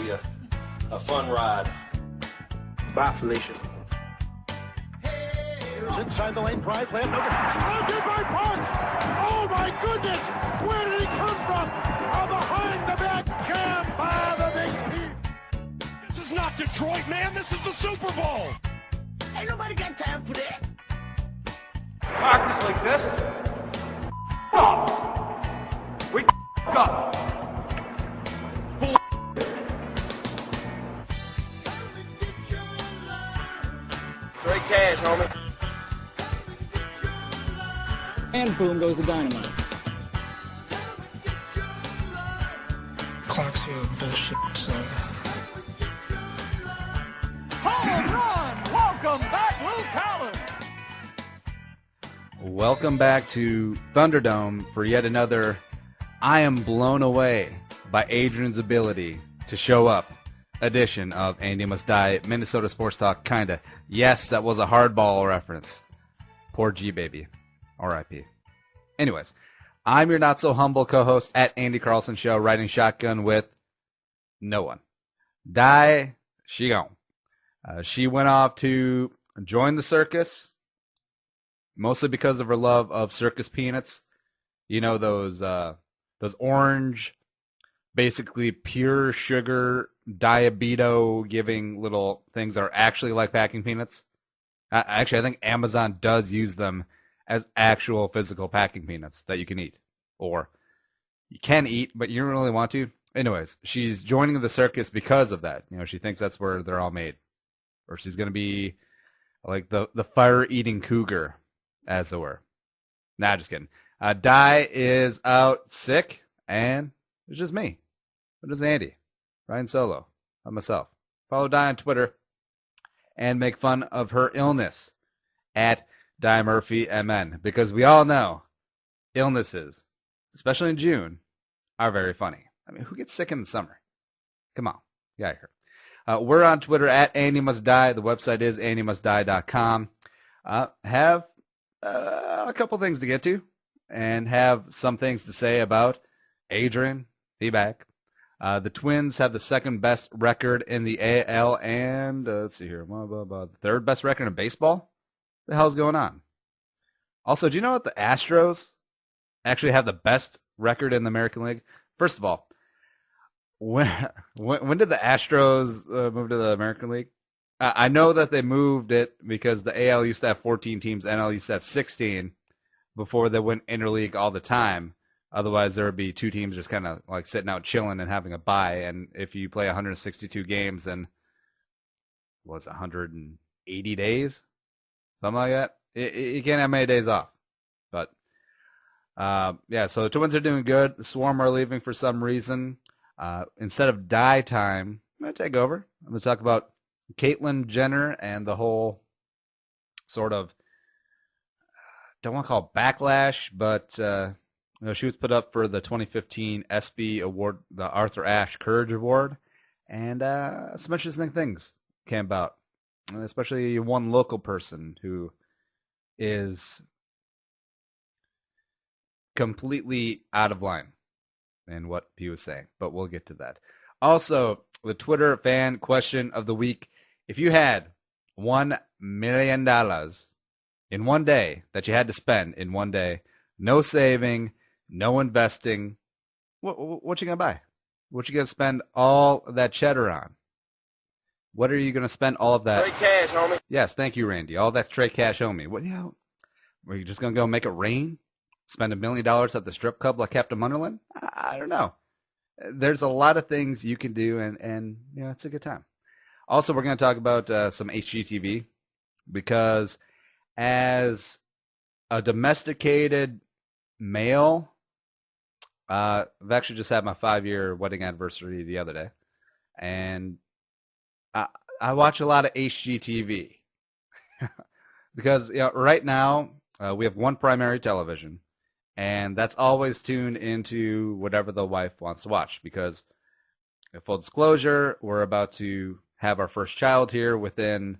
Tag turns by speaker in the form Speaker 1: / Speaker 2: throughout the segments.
Speaker 1: be a fun ride.
Speaker 2: Bye, Felicia.
Speaker 3: Inside the lane, drive, left, no good. Oh, by Parks! Oh, my goodness! Where did he come from? A behind-the-back jam by the big team. This is not Detroit, man. This is the Super Bowl.
Speaker 4: Ain't nobody got time for that.
Speaker 1: Practice like this. Up. We up. Straight cash, homie.
Speaker 5: And boom goes the dynamite.
Speaker 6: Clocks here bullshit, so.
Speaker 3: Home run! Welcome back, Lou Collins.
Speaker 7: Welcome back to Thunderdome for yet another I am blown away by Adrian's ability to show up edition of Andy Must Die, Minnesota Sports Talk, kinda. Yes, that was a hardball reference. Poor G baby. R.I.P. Anyways, I'm your not-so-humble co-host at Andy Carlson Show, riding shotgun with no one. Die, she gone. She went off to join the circus, mostly because of her love of circus peanuts. You know, those orange, basically pure sugar, diabeto-giving little things that are actually like packing peanuts. Actually, I think Amazon does use them as actual physical packing peanuts that you can eat. Or you can eat, but you don't really want to. Anyways, she's joining the circus because of that. You know, she thinks that's where they're all made. Or she's going to be like the fire-eating cougar, as it were. Nah, just kidding. Di is out sick, and it's just me. It is Andy, Ryan Solo, by myself. Follow Di on Twitter and make fun of her illness at Di Murphy MN, because we all know illnesses, especially in June, are very funny. I mean, who gets sick in the summer? Come on, get out of here. We're on Twitter at Andy Must Die. The website is andymustdie.com. Have a couple things to get to, and have some things to say about Adrian Back. The Twins have the second best record in the AL, and let's see here, the third best record in baseball. What the hell's going on? Also, do you know that the Astros actually have the best record in the American League? First of all, when did the Astros move to the American League? I know that they moved it because the AL used to have 14 teams, NL used to have 16 before they went interleague all the time. Otherwise, there would be two teams just kind of like sitting out chilling and having a bye. And if you play 162 games in, what's it, 180 days? Something like that. You can't have many days off. But, yeah, so the Twins are doing good. The Swarm are leaving for some reason. Instead of die time, I'm going to take over. I'm going to talk about Caitlyn Jenner and the whole sort of, don't want to call it backlash, but she was put up for the 2015 ESPY award, the Arthur Ashe Courage Award, and some interesting things came about, especially one local person who is completely out of line in what he was saying, but we'll get to that. Also, the Twitter fan question of the week: if you had $1 million in one day that you had to spend in one day, no saving, no investing, what you gonna buy? What you gonna spend all that cheddar on? What are you gonna spend all of that?
Speaker 1: Straight cash, homie.
Speaker 7: Yes, thank you, Randy. All that straight cash, homie. What? Were you just gonna go make it rain? Spend $1 million at the strip club like Captain Munderland? I don't know. There's a lot of things you can do, and you know, it's a good time. Also, we're going to talk about some HGTV, because as a domesticated male, I've actually just had my 5-year wedding anniversary the other day, and I watch a lot of HGTV because right now we have one primary television. And that's always tuned into whatever the wife wants to watch, because, full disclosure, we're about to have our first child here within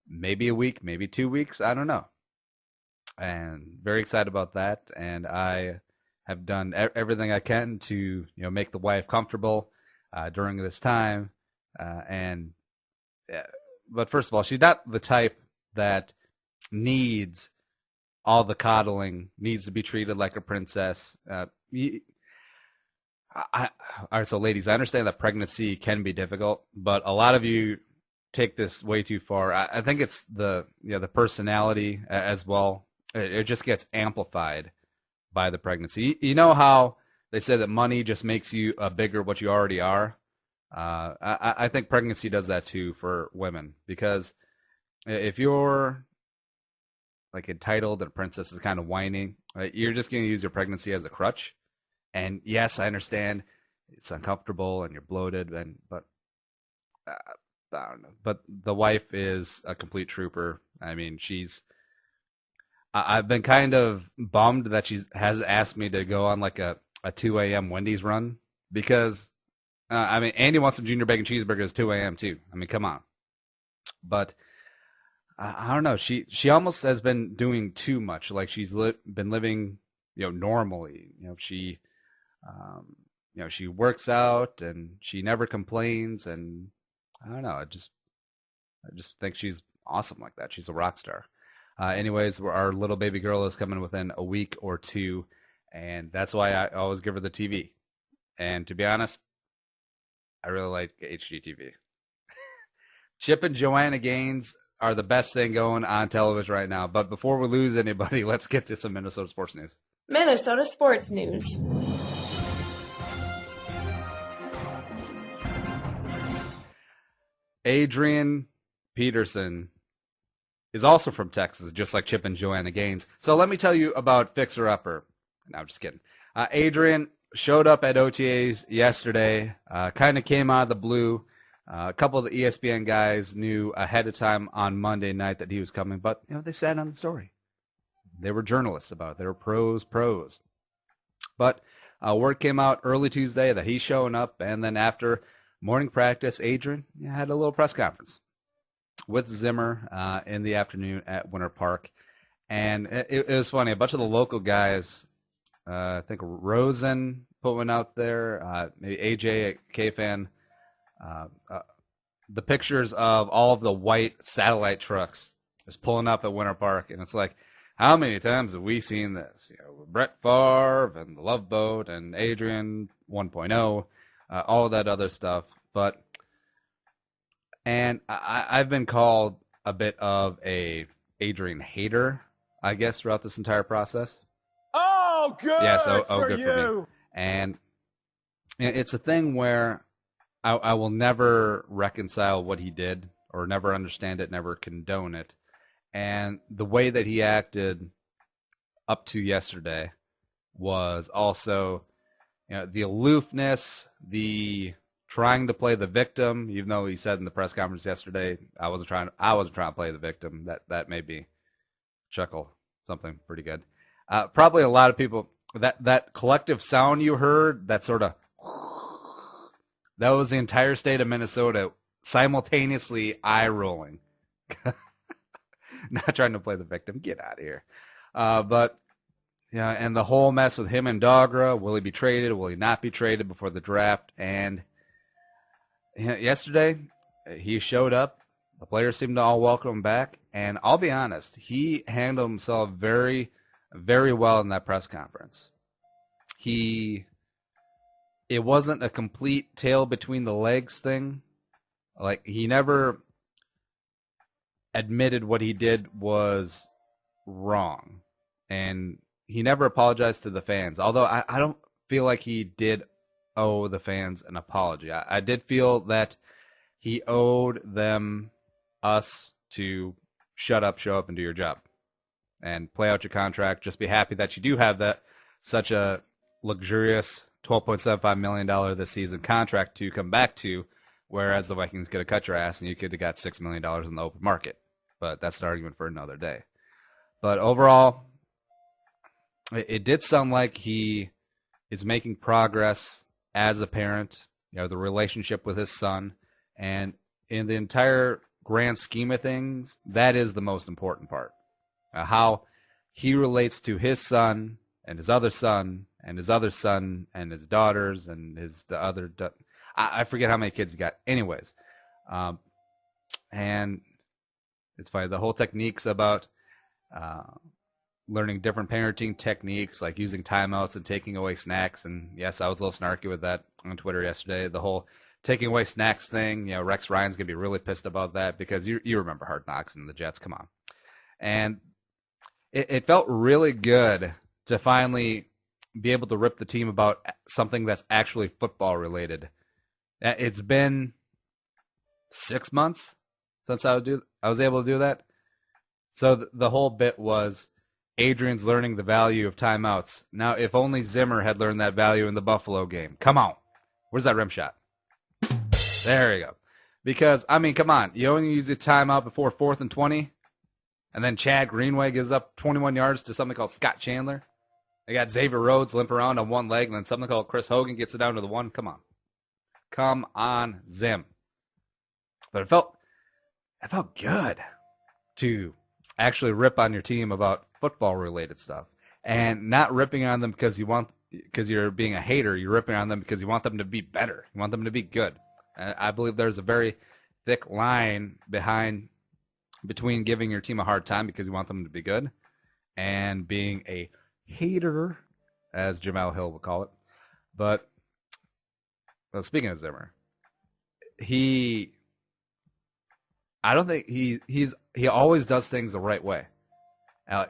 Speaker 7: maybe a week, maybe 2 weeks. I don't know. And very excited about that. And I have done everything I can to make the wife comfortable. during this time. But first of all, she's not the type that needs all the coddling, needs to be treated like a princess. All right, so ladies, I understand that pregnancy can be difficult, but a lot of you take this way too far. I think it's the personality as well. It just gets amplified by the pregnancy. You know how they say that money just makes you a bigger what you already are? I think pregnancy does that too for women, because if you're like entitled and a princess is kind of whining, right, you're just going to use your pregnancy as a crutch. And yes, I understand it's uncomfortable and you're bloated, but I don't know. But the wife is a complete trooper. I mean, I've been kind of bummed that she has asked me to go on like a 2 a.m. Wendy's run, because I mean, Andy wants some junior bacon cheeseburgers 2 a.m. too. I mean, come on. But I don't know. She almost has been doing too much. Like she's been living, normally. She works out and she never complains. And I don't know. I just think she's awesome like that. She's a rock star. Anyways, our little baby girl is coming within a week or two, and that's why I always give her the TV. And to be honest, I really like HGTV. Chip and Joanna Gaines are the best thing going on television right now. But before we lose anybody, let's get to some Minnesota sports news.
Speaker 6: Minnesota sports news.
Speaker 7: Adrian Peterson is also from Texas, just like Chip and Joanna Gaines. So let me tell you about Fixer Upper. No, I'm just kidding. Adrian showed up at OTAs yesterday, kind of came out of the blue. A couple of the ESPN guys knew ahead of time on Monday night that he was coming, but they sat on the story. They were journalists about it. They were pros. But word came out early Tuesday that he's showing up, and then after morning practice, Adrian had a little press conference with Zimmer in the afternoon at Winter Park. And it was funny. A bunch of the local guys, I think Rosen put one out there, maybe AJ at K-Fan, the pictures of all of the white satellite trucks just pulling up at Winter Park. And it's like, how many times have we seen this? Brett Favre and the Love Boat and Adrian 1.0, all of that other stuff. And I've been called a bit of a Adrian hater, I guess, throughout this entire process.
Speaker 3: Oh, good.
Speaker 7: Yes, good
Speaker 3: for
Speaker 7: for
Speaker 3: you.
Speaker 7: me. And it's a thing where I will never reconcile what he did, or never understand it, never condone it. And the way that he acted up to yesterday was also, the aloofness, the trying to play the victim, even though he said in the press conference yesterday, I wasn't trying to play the victim. That made me chuckle, something pretty good. Probably a lot of people, that collective sound you heard, that sort of, that was the entire state of Minnesota simultaneously eye rolling. Not trying to play the victim. Get out of here. But and the whole mess with him and Dogra, will he be traded? Will he not be traded before the draft? And yesterday, he showed up. The players seemed to all welcome him back. And I'll be honest, he handled himself very, very well in that press conference. It wasn't a complete tail between the legs thing. Like, he never admitted what he did was wrong. And he never apologized to the fans. Although I don't feel like he did owe the fans an apology. I did feel that he owed us to shut up, show up, and do your job. And play out your contract. Just be happy that you do have such a luxurious $12.75 million this season contract to come back to, whereas the Vikings could have cut your ass and you could have got $6 million in the open market. But that's an argument for another day. But overall, it did sound like he is making progress as a parent, the relationship with his son. And in the entire grand scheme of things, that is the most important part. How he relates to his son and his other son and his other son and his daughters and I forget how many kids he got. Anyways, and it's funny. The whole techniques about learning different parenting techniques, like using timeouts and taking away snacks. And yes, I was a little snarky with that on Twitter yesterday. The whole taking away snacks thing, Rex Ryan's going to be really pissed about that because you remember Hard Knocks and the Jets. Come on. And it felt really good to finally be able to rip the team about something that's actually football related. It's been 6 months since I was able to do that. So the whole bit was Adrian's learning the value of timeouts. Now, if only Zimmer had learned that value in the Buffalo game. Come on. Where's that rim shot? There you go. Because, I mean, come on. You only use a timeout before 4th and 20, and then Chad Greenway gives up 21 yards to something called Scott Chandler. They got Xavier Rhodes limp around on one leg, and then something called Chris Hogan gets it down to the 1. Come on. Come on, Zim. But it felt good to actually rip on your team about football-related stuff, and not ripping on them because you're being a hater. You're ripping on them because you want them to be better. You want them to be good. I believe there's a very thick line between giving your team a hard time because you want them to be good and being a hater, as Jamel Hill would call it. But speaking of Zimmer, I don't think he always does things the right way.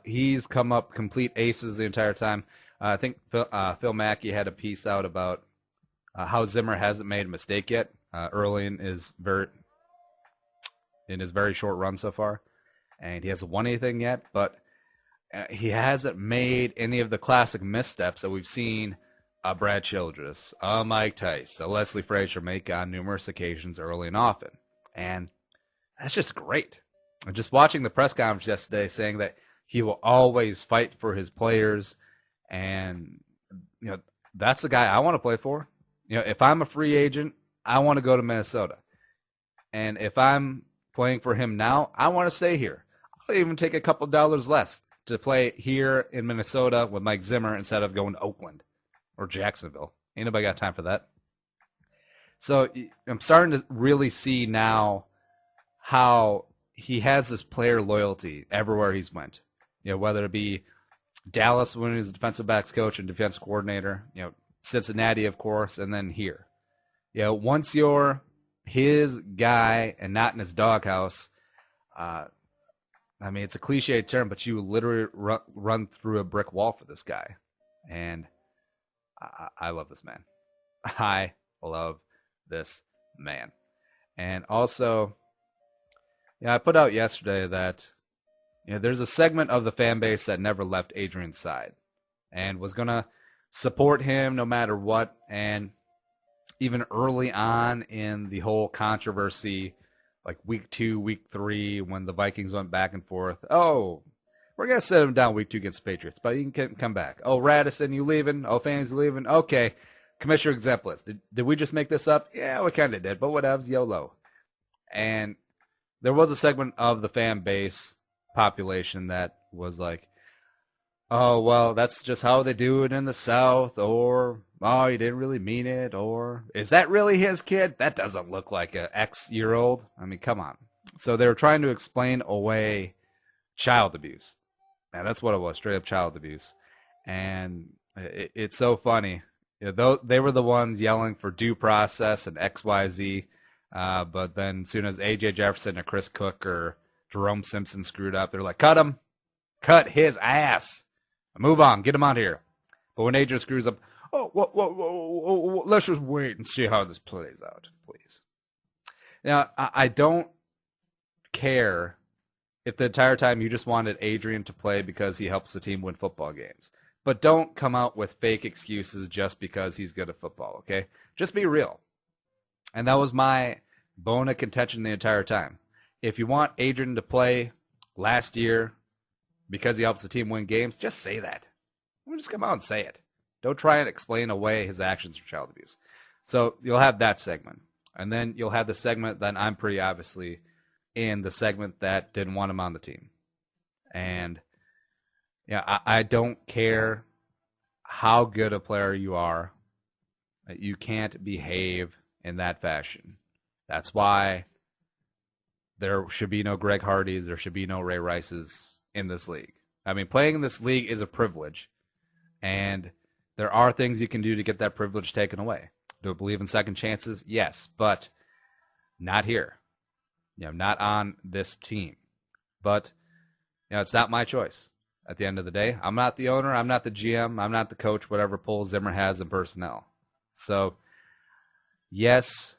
Speaker 7: He's come up complete aces the entire time. I think Phil Mackey had a piece out about how Zimmer hasn't made a mistake yet early in his very short run so far, and he hasn't won anything yet. But he hasn't made any of the classic missteps that we've seen Brad Childress, Mike Tice, Leslie Frazier make on numerous occasions early and often, and that's just great. And just watching the press conference yesterday saying that he will always fight for his players, and that's the guy I want to play for. If I'm a free agent, I want to go to Minnesota. And if I'm playing for him now, I want to stay here. I'll even take a couple dollars less to play here in Minnesota with Mike Zimmer instead of going to Oakland or Jacksonville. Ain't nobody got time for that. So I'm starting to really see now how he has this player loyalty everywhere he's went. Whether it be Dallas when he was defensive backs coach and defense coordinator, Cincinnati, of course, and then here. Once you're his guy and not in his doghouse, I mean, it's a cliche term, but you literally run through a brick wall for this guy. And I love this man. I love this man. And also, I put out yesterday that there's a segment of the fan base that never left Adrian's side and was going to support him no matter what. And even early on in the whole controversy, like week 2, week 3, when the Vikings went back and forth, we're going to set him down week 2 against the Patriots, but you can come back. Radisson, you leaving? Fan's leaving? Okay. Commissioner exempt list. Did we just make this up? Yeah, we kind of did, but whatevs, YOLO. And there was a segment of the fan base population that was like, oh, well, that's just how they do it in the South, or, oh, you didn't really mean it, or, is that really his kid? That doesn't look like an X-year-old. I mean, come on. So they were trying to explain away child abuse. Now, that's what it was, straight-up child abuse. And it's so funny. They were the ones yelling for due process and XYZ, but then as soon as A.J. Jefferson or Chris Cook or Jerome Simpson screwed up, they're like, cut him. Cut his ass. Move on. Get him out here. But when Adrian screws up, let's just wait and see how this plays out, please. Now, I don't care if the entire time you just wanted Adrian to play because he helps the team win football games. But don't come out with fake excuses just because he's good at football, okay? Just be real. And that was my bone of contention the entire time. If you want Adrian to play last year because he helps the team win games, just say that. Just come out and say it. Don't try and explain away his actions for child abuse. So you'll have that segment. And then you'll have the segment that I'm pretty obviously in, the segment that didn't want him on the team. And I don't care how good a player you are. You can't behave in that fashion. That's why there should be no Greg Hardys, there should be no Ray Rices in this league. I mean, playing in this league is a privilege, and there are things you can do to get that privilege taken away. Do I believe in second chances? Yes, but not here. Not on this team. But it's not my choice. At the end of the day, I'm not the owner, I'm not the GM, I'm not the coach, whatever pull Zimmer has in personnel. So, yes,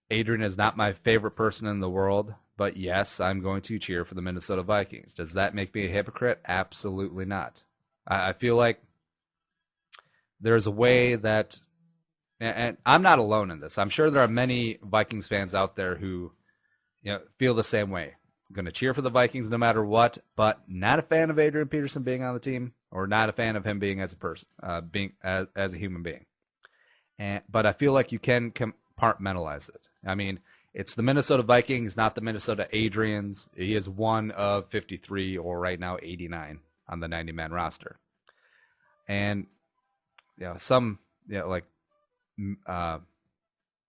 Speaker 7: Adrian is not my favorite person in the world, but yes, I'm going to cheer for the Minnesota Vikings. Does that make me a hypocrite? Absolutely not. I feel like there's a way that, and I'm not alone in this. I'm sure there are many Vikings fans out there who feel the same way. Going to cheer for the Vikings no matter what, but not a fan of Adrian Peterson being on the team, or not a fan of him being as a person, being as a human being. But I feel like you can compartmentalize it. I mean, it's the Minnesota Vikings, not the Minnesota Adrians. He is one of 53, or right now 89 on the 90-man roster. And some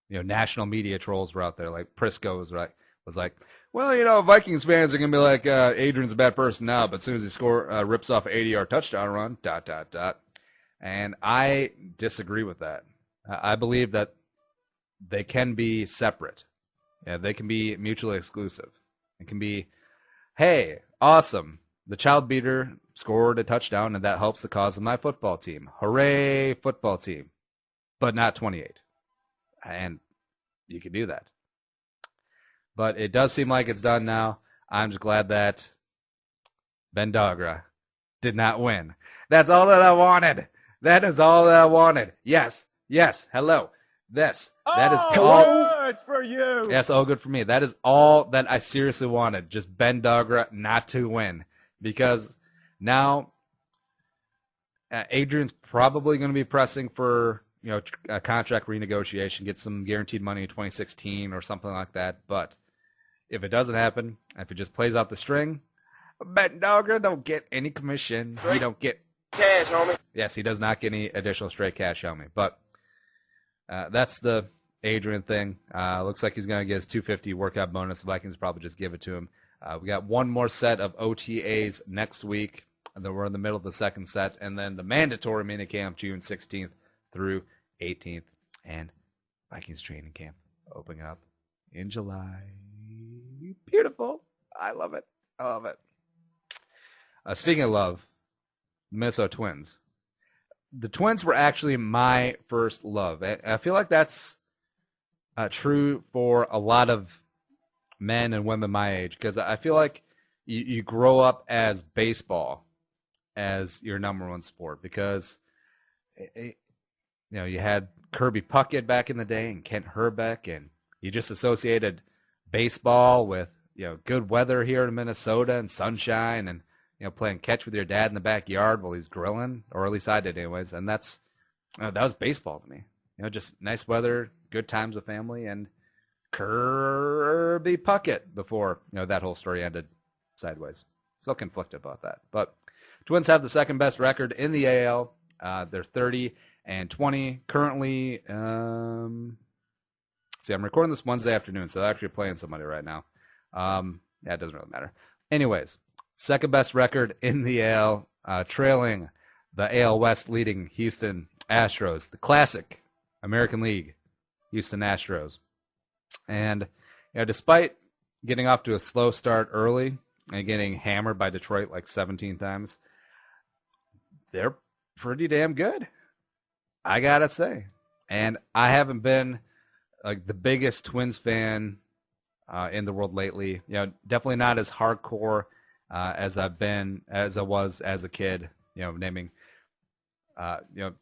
Speaker 7: national media trolls were out there, like Prisco was like, well, Vikings fans are going to be like, Adrian's a bad person now, but as soon as he rips off an 80-yard touchdown run, ... And I disagree with that. I believe that they can be separate. Yeah, they can be mutually exclusive. It can be, hey, awesome, the child beater scored a touchdown, and that helps the cause of my football team. Hooray, football team. But not 28. And you can do that. But it does seem like it's done now. I'm just glad that Ben Dogra did not win. That's all that I wanted. That is all that I wanted. Yes. Hello. That is all
Speaker 1: good for you.
Speaker 7: Yes, all good for me. That is all that I seriously wanted. Just Ben Dogra not to win, because now Adrian's probably going to be pressing for a contract renegotiation, get some guaranteed money in 2016 or something like that. But if it doesn't happen, if it just plays out the string, Ben Dogra don't get any commission. He don't get
Speaker 1: Cash, homie.
Speaker 7: Yes, he does not get any additional straight cash, homie. But that's the Adrian thing. Looks like he's going to get his $250 workout bonus. The Vikings probably just give it to him. We got one more set of OTAs next week, and then we're in the middle of the second set, and then the mandatory minicamp June 16th through 18th, and Vikings training camp opening up in July. Beautiful. I love it. Speaking of love, Minnesota Twins. The Twins were actually my first love. I feel like that's true for a lot of men and women my age, because I feel like you grow up as baseball as your number one sport, because you had Kirby Puckett back in the day and Kent Herbeck, and you just associated baseball with good weather here in Minnesota and sunshine, and playing catch with your dad in the backyard while he's grilling, or at least I did anyways. And that was baseball to me. Just nice weather, good times with family, and Kirby Puckett before that whole story ended sideways. Still conflicted about that. But Twins have the second best record in the AL. They're 30-20 currently. I'm recording this Wednesday afternoon, so they're actually playing somebody right now. It doesn't really matter. Anyways, second best record in the AL, trailing the AL West leading Houston Astros, the classic American League Houston Astros. And despite getting off to a slow start early and getting hammered by Detroit like 17 times, they're pretty damn good, I gotta say. And I haven't been like the biggest Twins fan in the world lately. Definitely not as hardcore as I was as a kid. Naming,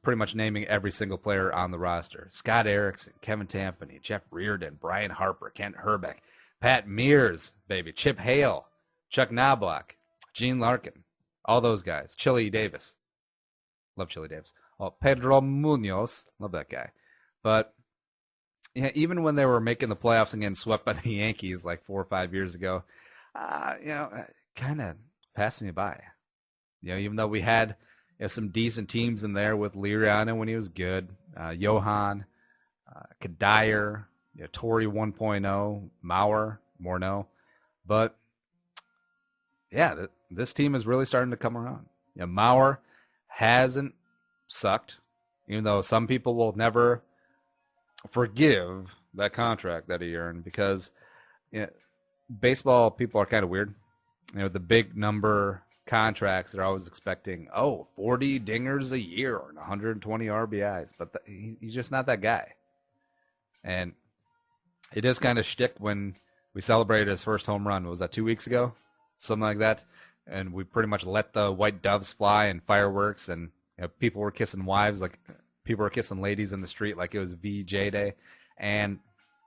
Speaker 7: pretty much naming every single player on the roster: Scott Erickson, Kevin Tampany, Jeff Reardon, Brian Harper, Kent Herbeck, Pat Mears, baby, Chip Hale, Chuck Knobloch, Gene Larkin, all those guys. Chili Davis, love Chili Davis. Oh, Pedro Munoz, love that guy. But even when they were making the playoffs and getting swept by the Yankees like 4 or 5 years ago, kind of passed me by. Even though we had some decent teams in there with Liriano when he was good, Johan, Kadire, Torrey 1.0, Maurer, Morneau. But, yeah, this team is really starting to come around. Maurer hasn't sucked, even though some people will never forgive that contract that he earned because baseball people are kind of weird. The big number contracts, they're always expecting, 40 dingers a year or 120 RBIs, but he's just not that guy. And it is kind of shtick when we celebrated his first home run. Was that 2 weeks ago? Something like that. And we pretty much let the white doves fly and fireworks, and people were kissing wives, like people were kissing ladies in the street like it was VJ Day. And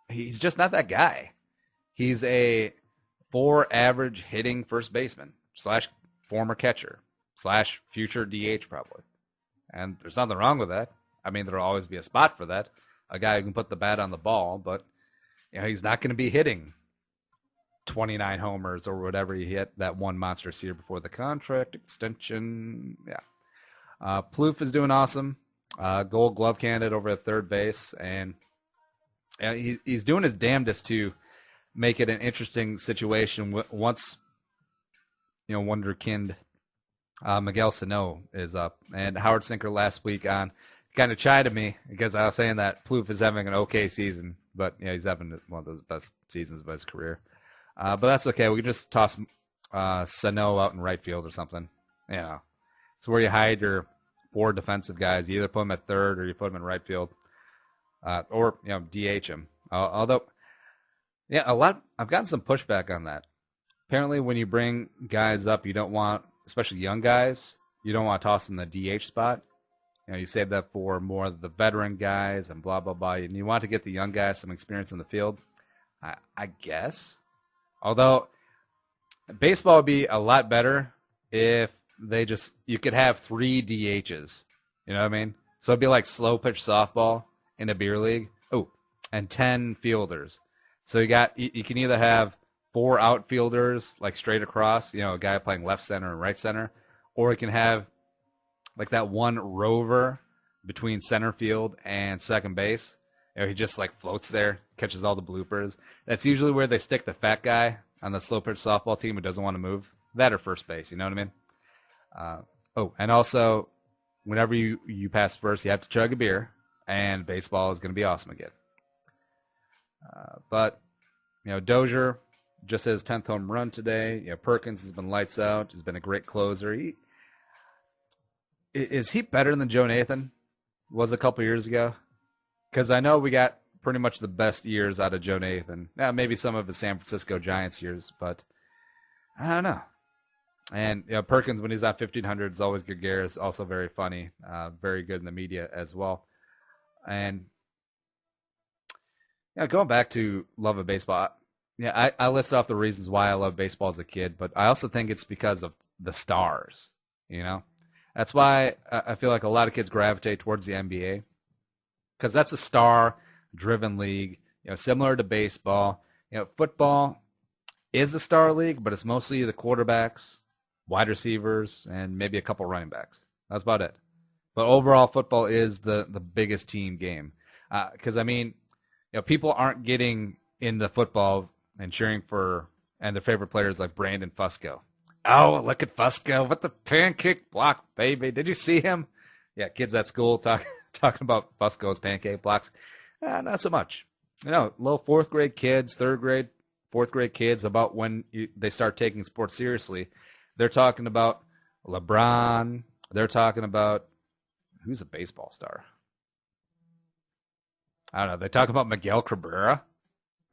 Speaker 7: he's just not that guy. He's a 4 average hitting first baseman / former catcher / future DH probably. And there's nothing wrong with that. I mean, there'll always be a spot for that. A guy who can put the bat on the ball, but he's not going to be hitting 29 homers or whatever he hit that one monstrous year before the contract extension. Yeah. Plouffe is doing awesome. Gold Glove candidate over at third base, and he's doing his damnedest to make it an interesting situation once wonderkind Miguel Sano is up. And Howard Sinker last week on kind of chided me because I was saying that Plouffe is having an okay season, but he's having one of those best seasons of his career. But that's okay. We can just toss Sano out in right field or something. It's where you hide your 4 defensive guys. You either put them at third or you put them in right field, or DH them. Although, I've gotten some pushback on that. Apparently, when you bring guys up, you don't want, especially young guys, you don't want to toss them in the DH spot. You save that for more of the veteran guys and blah, blah, blah. And you want to get the young guys some experience in the field, I guess. Although, baseball would be a lot better if you could have 3 DHs. You know what I mean? So it'd be like slow pitch softball in a beer league. Oh, and 10 fielders. So you can either have 4 outfielders like straight across, a guy playing left center and right center, or you can have like that one rover between center field and second base. He just like floats there, catches all the bloopers. That's usually where they stick the fat guy on the slow pitch softball team who doesn't want to move. That or first base, you know what I mean? And also, whenever you pass first, you have to chug a beer, and baseball is going to be awesome again. But Dozier just hit his 10th home run today. Perkins has been lights out. He's been a great closer. Is he better than Joe Nathan was a couple years ago? Because I know we got pretty much the best years out of Joe Nathan. Maybe some of his San Francisco Giants years, but I don't know. And Perkins, when he's at 1,500, is always gregarious, also very funny, very good in the media as well. And going back to love of baseball, I listed off the reasons why I love baseball as a kid, but I also think it's because of the stars. That's why I feel like a lot of kids gravitate towards the NBA, because that's a star-driven league. Similar to baseball. Football is a star league, but it's mostly the quarterbacks, wide receivers, and maybe a couple running backs. That's about it. But overall, football is the biggest team game. Because, people aren't getting into football and cheering for and their favorite players like Brandon Fusco. Oh, look at Fusco with the pancake block, baby. Did you see him? Yeah, kids at school talking about Fusco's pancake blocks. Not so much. Little 4th grade kids, 3rd grade, 4th grade kids, about when they start taking sports seriously. They're talking about LeBron. They're talking about, who's a baseball star? I don't know. They talk about Miguel Cabrera.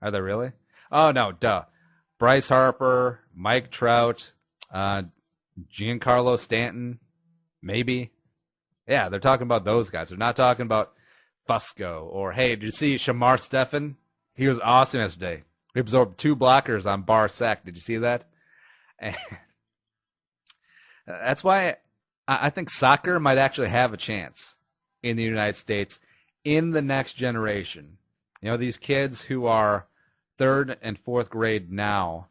Speaker 7: Are they really? Oh, no, duh. Bryce Harper, Mike Trout, Giancarlo Stanton, maybe. Yeah, they're talking about those guys. They're not talking about Fusco or, hey, did you see Shamar Stephan? He was awesome yesterday. He absorbed 2 blockers on bar sack. Did you see that? And that's why I think soccer might actually have a chance in the United States in the next generation. These kids who are 3rd and 4th grade now,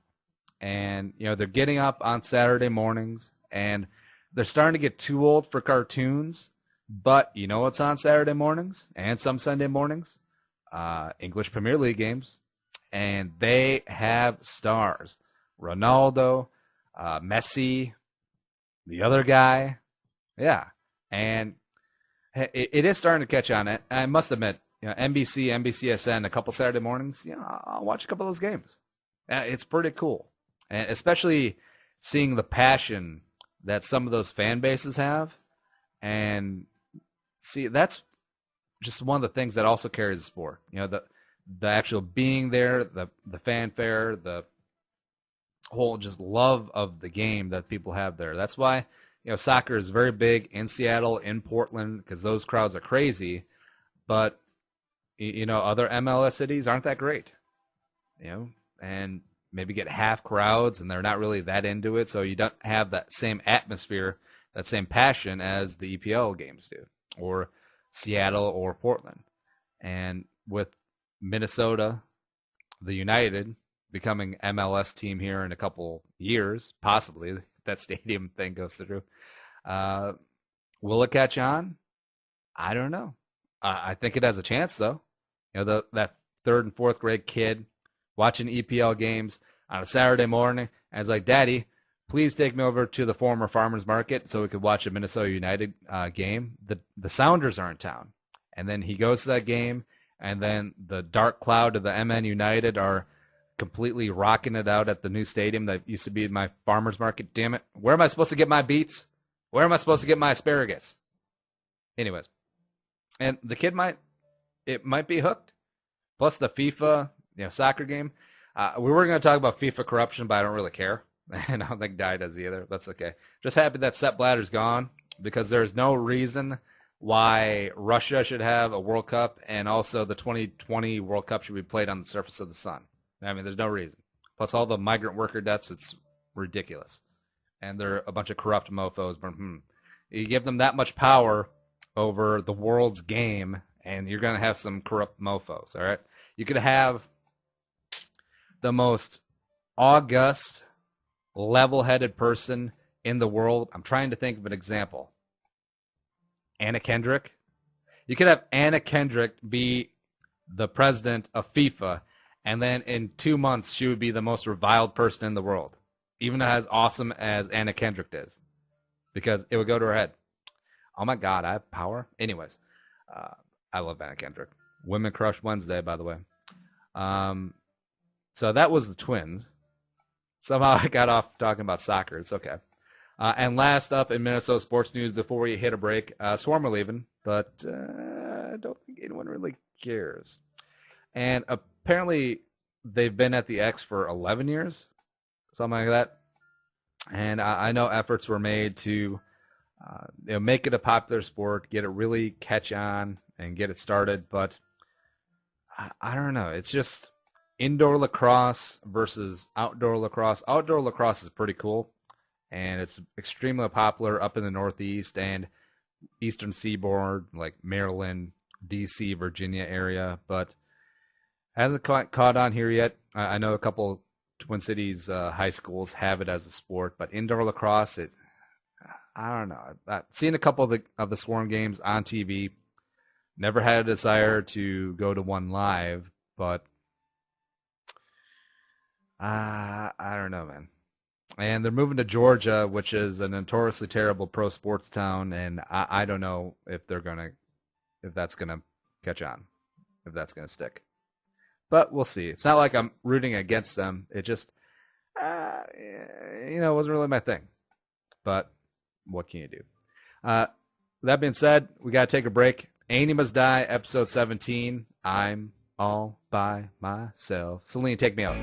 Speaker 7: and, they're getting up on Saturday mornings, and they're starting to get too old for cartoons, but you know what's on Saturday mornings and some Sunday mornings? English Premier League games, and they have stars. Ronaldo, Messi, the other guy. Yeah. And it is starting to catch on. I must admit, NBC, NBCSN, a couple Saturday mornings, I'll watch a couple of those games. It's pretty cool. And especially seeing the passion that some of those fan bases have. And see, that's just one of the things that also carries the sport. The actual being there, the fanfare, the whole just love of the game that people have there. That's why, soccer is very big in Seattle, in Portland, because those crowds are crazy. But, other MLS cities aren't that great, and maybe get half crowds and they're not really that into it. So you don't have that same atmosphere, that same passion as the EPL games do, or Seattle or Portland. And with Minnesota, the United, becoming MLS team here in a couple years, possibly, if that stadium thing goes through. Will it catch on? I don't know. I think it has a chance, though. That third and fourth grade kid watching EPL games on a Saturday morning, and is like, Daddy, please take me over to the former farmers market so we could watch a Minnesota United game. The Sounders are in town. And then he goes to that game, and then the dark cloud of the MN United are completely rocking it out at the new stadium that used to be my farmer's market. Damn it. Where am I supposed to get my beets? Where am I supposed to get my asparagus? Anyways. And the kid might be hooked. Plus the FIFA, soccer game. We were going to talk about FIFA corruption, but I don't really care. And I don't think Di does either. That's okay. Just happy that Sepp Blatter's gone, because there's no reason why Russia should have a World Cup, and also the 2020 World Cup should be played on the surface of the sun. I mean, there's no reason. Plus all the migrant worker deaths, it's ridiculous. And they're a bunch of corrupt mofos. But you give them that much power over the world's game, and you're going to have some corrupt mofos, all right? You could have the most august, level-headed person in the world. I'm trying to think of an example. Anna Kendrick. You could have Anna Kendrick be the president of FIFA, and then in 2 months she would be the most reviled person in the world, even as awesome as Anna Kendrick is, because it would go to her head. Oh my God, I have power. Anyways, I love Anna Kendrick. Women Crush Wednesday, by the way. So that was the Twins. Somehow I got off talking about soccer. It's okay. And last up in Minnesota sports news before we hit a break, Swarm are leaving, but I don't think anyone really cares. And apparently they've been at the X for 11 years, something like that. And I know efforts were made to make it a popular sport, get it really catch on and get it started. But I don't know. It's just indoor lacrosse versus outdoor lacrosse. Outdoor lacrosse is pretty cool. And it's extremely popular up in the Northeast and Eastern Seaboard, like Maryland, D.C., Virginia area. But hasn't caught on here yet. I know a couple Twin Cities high schools have it as a sport. But indoor lacrosse, I don't know. I've seen a couple of the Swarm games on TV. Never had a desire to go to one live. But I don't know, man. And they're moving to Georgia, which is a notoriously terrible pro sports town, and I don't know if that's gonna catch on, if that's gonna stick. But we'll see. It's not like I'm rooting against them. It just, it wasn't really my thing. But what can you do? That being said, we gotta take a break. Andy Must Die, episode 17. I'm all by myself. Celine, take me out.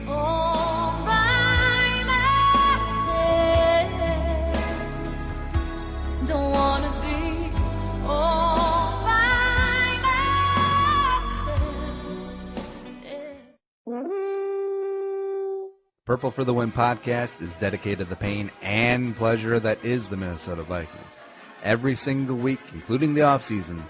Speaker 7: Purple for the Win podcast is dedicated to the pain and pleasure that is the Minnesota Vikings. Every single week, including the offseason,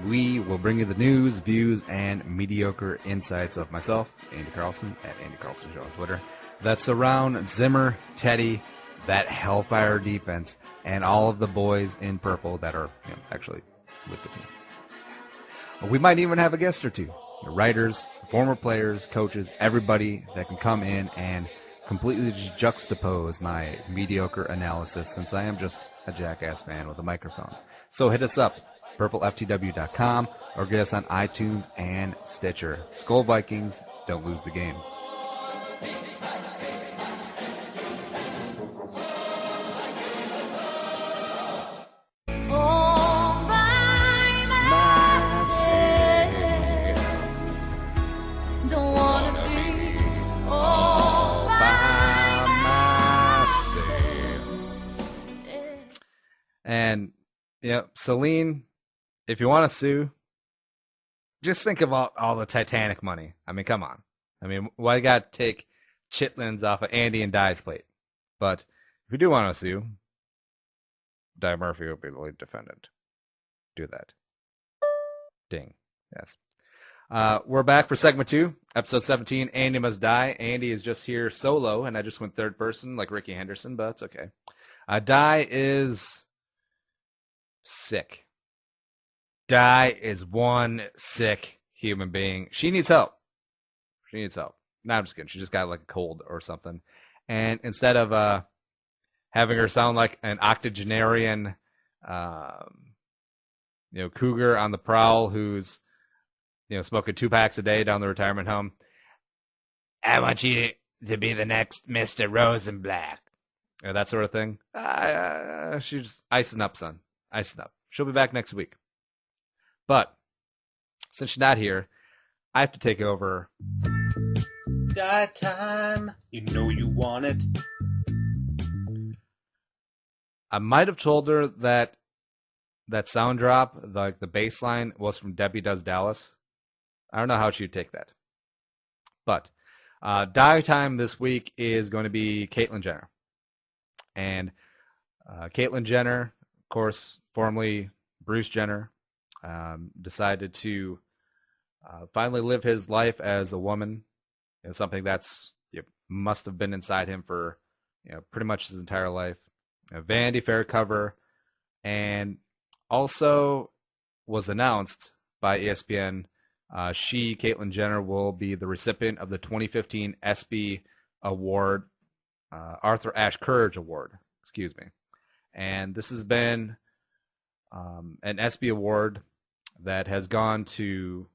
Speaker 7: we will bring you the news, views, and mediocre insights of myself, Andy Carlson, at Andy Carlson Show on Twitter, that surround Zimmer, Teddy, that Hellfire defense, and all of the boys in purple that are actually with the team. We might even have a guest or two. writers, former players, coaches, everybody that can come in and completely just juxtapose my mediocre analysis, since I am just a jackass fan with a microphone. So hit us up, purpleftw.com, or get us on iTunes and Stitcher. Skol Vikings, don't lose the game. And, Celine, if you want to sue, just think about all the Titanic money. I mean, come on. I mean, why you got to take chitlins off of Andy and Di's plate? But if you do want to sue, Di Murphy will be the lead defendant. Do that. Ding. Yes. We're back for segment 2, episode 17, Andy Must Die. Andy is just here solo, and I just went third person like Ricky Henderson, but it's okay. Di is sick. Di is one sick human being. She needs help. No, I'm just kidding. She just got like a cold or something. And instead of having her sound like an octogenarian, cougar on the prowl who's, smoking 2 packs a day down the retirement home, I want you to be the next Mr. Rosenblatt. That sort of thing. She's icing up, son. Icing up. She'll be back next week. But since she's not here, I have to take over.
Speaker 8: Die time. You know you want it.
Speaker 7: I might have told her that sound drop, the bass line, was from Debbie Does Dallas. I don't know how she'd take that. But die time this week is going to be Caitlyn Jenner. And Caitlyn Jenner, of course, formerly Bruce Jenner, decided to finally live his life as a woman. Something that's must have been inside him for pretty much his entire life. A Vanity Fair cover, and also was announced by ESPN. Caitlyn Jenner, will be the recipient of the 2015 ESPY Award, Arthur Ashe Courage Award, excuse me. And this has been an ESPY Award that has gone to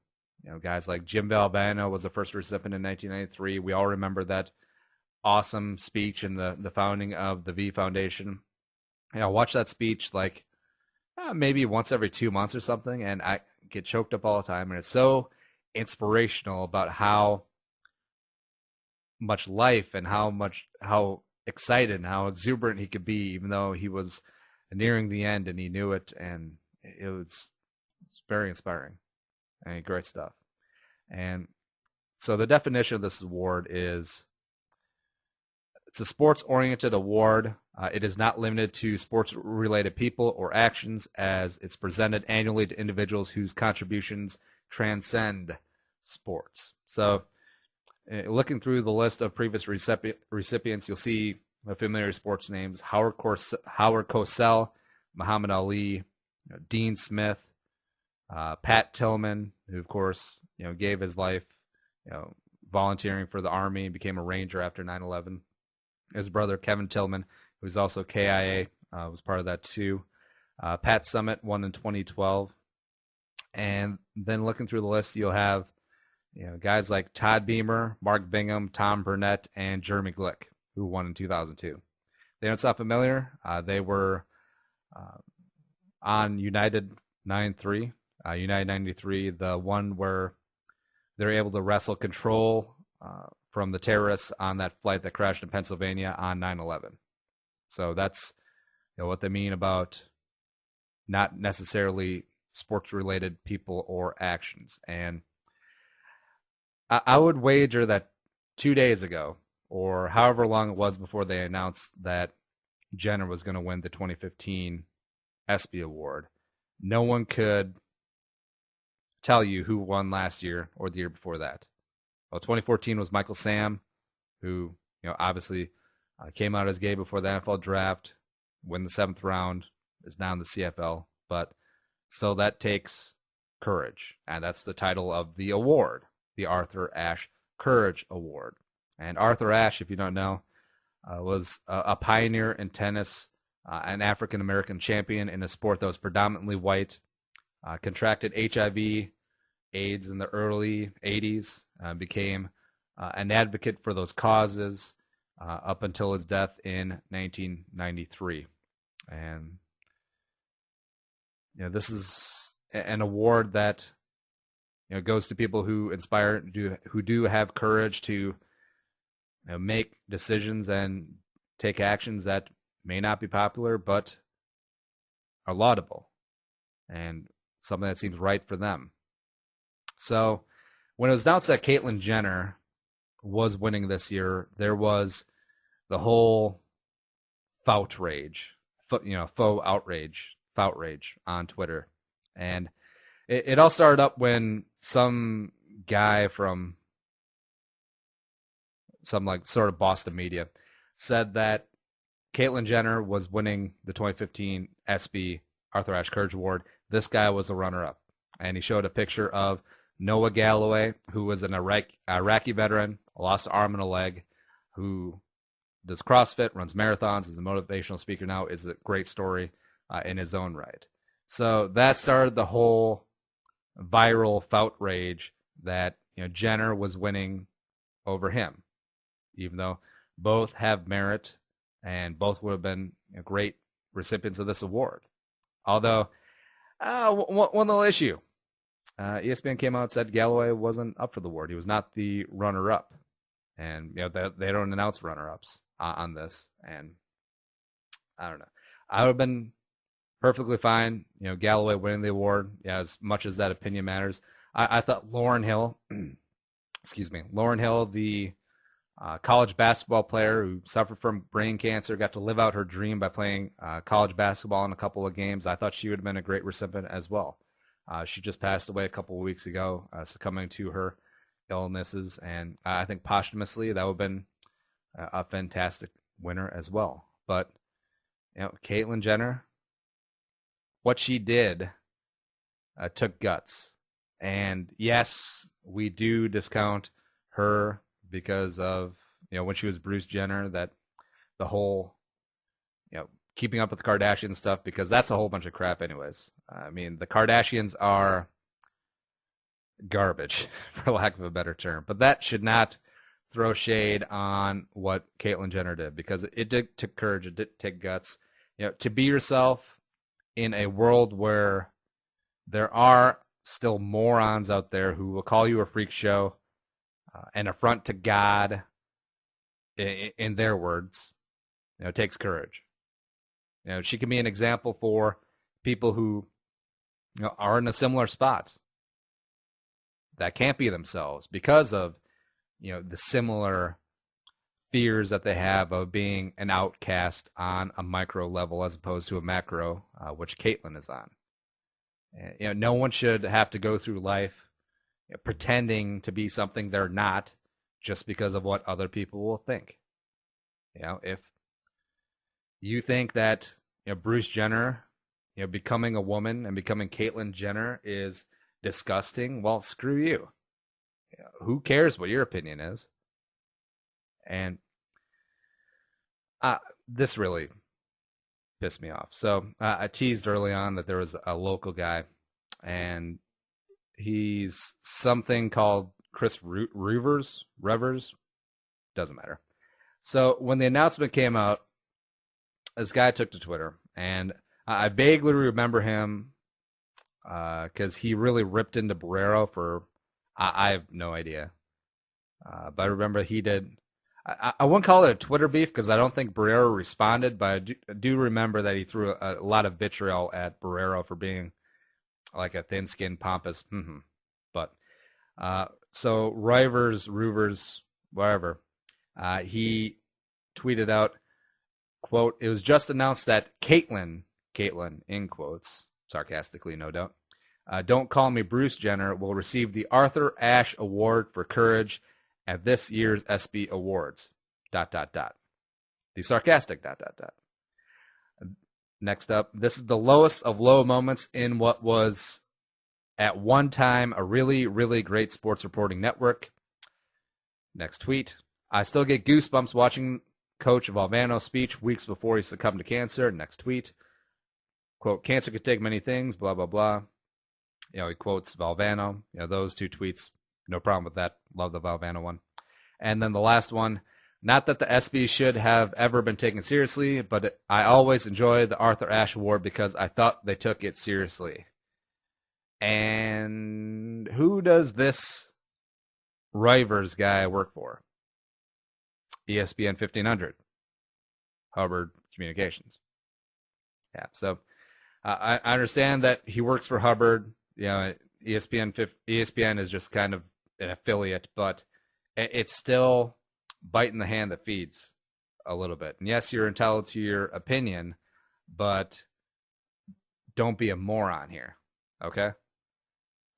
Speaker 7: guys like Jim Valvano was the first recipient in 1993. We all remember that awesome speech in the founding of the V Foundation. I watch that speech like maybe once every 2 months or something, and I get choked up all the time. And it's so inspirational about how much life and how excited and how exuberant he could be, even though he was nearing the end and he knew it. And it's very inspiring and great stuff. And so the definition of this award is, it's a sports-oriented award. It is not limited to sports-related people or actions, as it's presented annually to individuals whose contributions transcend sports. So looking through the list of previous recipients, you'll see familiar sports names: Howard Cosell, Muhammad Ali, Dean Smith, Pat Tillman, who of course gave his life volunteering for the Army and became a Ranger after 9/11. His brother Kevin Tillman, who's also KIA, was part of that too. Pat Summitt won in 2012. And then looking through the list, you'll have guys like Todd Beamer, Mark Bingham, Tom Burnett, and Jeremy Glick, who won in 2002. They don't sound familiar. They were on United 9-3, United 93, the one where they're able to wrestle control from the terrorists on that flight that crashed in Pennsylvania on 9/11. So that's what they mean about not necessarily sports-related people or actions. And I would wager that 2 days ago, or however long it was before they announced that Jenner was going to win the 2015 ESPY Award, no one could tell you who won last year or the year before that. Well, 2014 was Michael Sam, who obviously came out as gay before the NFL draft, win the 7th round, is now in the CFL. But so that takes Courage. And that's the title of the award, the Arthur Ashe Courage Award. And Arthur Ashe, if you don't know, was a pioneer in tennis, an African-American champion in a sport that was predominantly white, contracted HIV, AIDS in the early 80s, became an advocate for those causes up until his death in 1993. And this is an award that goes to people who inspire, who do have courage to make decisions and take actions that may not be popular, but are laudable and something that seems right for them. So when it was announced that Caitlyn Jenner was winning this year, there was the whole faux outrage on Twitter. And it all started up when some guy from some sort of Boston media said that Caitlyn Jenner was winning the 2015 ESPY Arthur Ashe Courage Award. This guy was the runner-up. And he showed a picture of Noah Galloway, who was an Iraqi veteran, lost an arm and a leg, who does CrossFit, runs marathons, is a motivational speaker now, is a great story in his own right. So that started the whole viral outrage that Jenner was winning over him, even though both have merit and both would have been great recipients of this award. Although, one little issue. ESPN came out and said Galloway wasn't up for the award. He was not the runner-up. And they don't announce runner-ups on this. And I don't know. I would have been perfectly fine, Galloway winning the award, as much as that opinion matters. I thought Lauren Hill, the college basketball player who suffered from brain cancer, got to live out her dream by playing college basketball in a couple of games. I thought she would have been a great recipient as well. She just passed away a couple of weeks ago, succumbing to her illnesses, and I think posthumously that would have been a fantastic winner as well. But Caitlyn Jenner, what she did took guts. And yes, we do discount her because of, when she was Bruce Jenner, that the whole, keeping up with the Kardashian stuff, because that's a whole bunch of crap anyways. I mean, the Kardashians are garbage, for lack of a better term. But that should not throw shade on what Caitlyn Jenner did, because it did take courage, it did take guts. To be yourself in a world where there are still morons out there who will call you a freak show, an affront to God, in their words, it takes courage. She can be an example for people who are in a similar spot that can't be themselves because of the similar fears that they have of being an outcast on a micro level as opposed to a macro, which Caitlyn is on. No one should have to go through life pretending to be something they're not just because of what other people will think. If you think that Bruce Jenner, becoming a woman and becoming Caitlyn Jenner is disgusting, well, screw you. Who cares what your opinion is? And this really pissed me off. So I teased early on that there was a local guy, and he's something called Chris Revers, doesn't matter. So when the announcement came out, this guy took to Twitter, and I vaguely remember him because he really ripped into Barrero for, I have no idea. But I remember he did. I wouldn't call it a Twitter beef because I don't think Barrero responded, but I do remember that he threw a lot of vitriol at Barrero for being like a thin-skinned, pompous, But so Rivers, whatever, he tweeted out, quote, "It was just announced that Caitlyn, in quotes, sarcastically, no doubt, don't call me Bruce Jenner, will receive the Arthur Ashe Award for Courage at this year's ESPY Awards, ... The sarcastic ... Next up, this is the lowest of low moments in what was at one time a really, really great sports reporting network. Next tweet. I still get goosebumps watching Coach Valvano's speech weeks before he succumbed to cancer. Next tweet. Quote, cancer could take many things, blah, blah, blah. He quotes Valvano. Those two tweets, no problem with that. Love the Valvano one. And then the last one, not that the ESPY should have ever been taken seriously, but I always enjoy the Arthur Ashe Award because I thought they took it seriously. And who does this Rivers guy work for? ESPN 1500. Hubbard Communications. Yeah, so I understand that he works for Hubbard. ESPN is just kind of an affiliate, but it's still biting the hand that feeds a little bit. And yes, you're entitled to your opinion, but don't be a moron here, okay?